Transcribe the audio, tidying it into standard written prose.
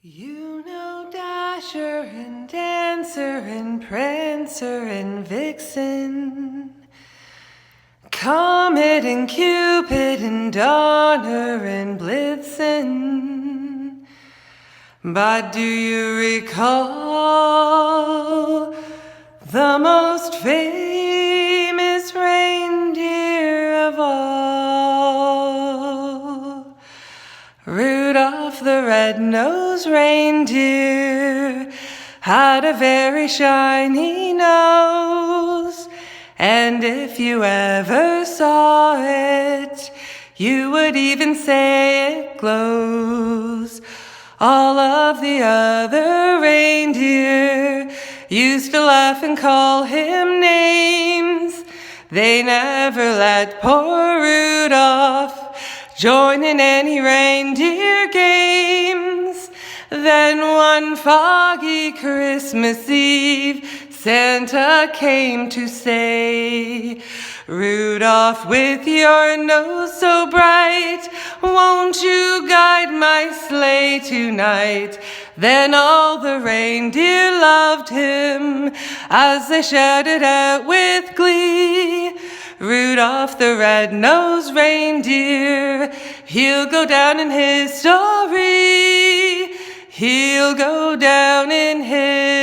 You know Dasher and Dancer and Prancer and Vixen, Comet and Cupid and Donner and Blitzen. But do you recall the most famous reindeer of all? Rudolph the red-nosed reindeer had a very shiny nose, and if you ever saw it, you would even say it glows. All of the other reindeer used to laugh and call him names. They never let poor Rudolph join in any reindeer games. Then one foggy Christmas Eve, Santa came to say, "Rudolph, with your nose so bright, won't you guide my sleigh tonight?" Then all the reindeer loved him as they shouted out with glee, "Rudolph the red-nosed reindeer, he'll go down in history. He'll go down in history."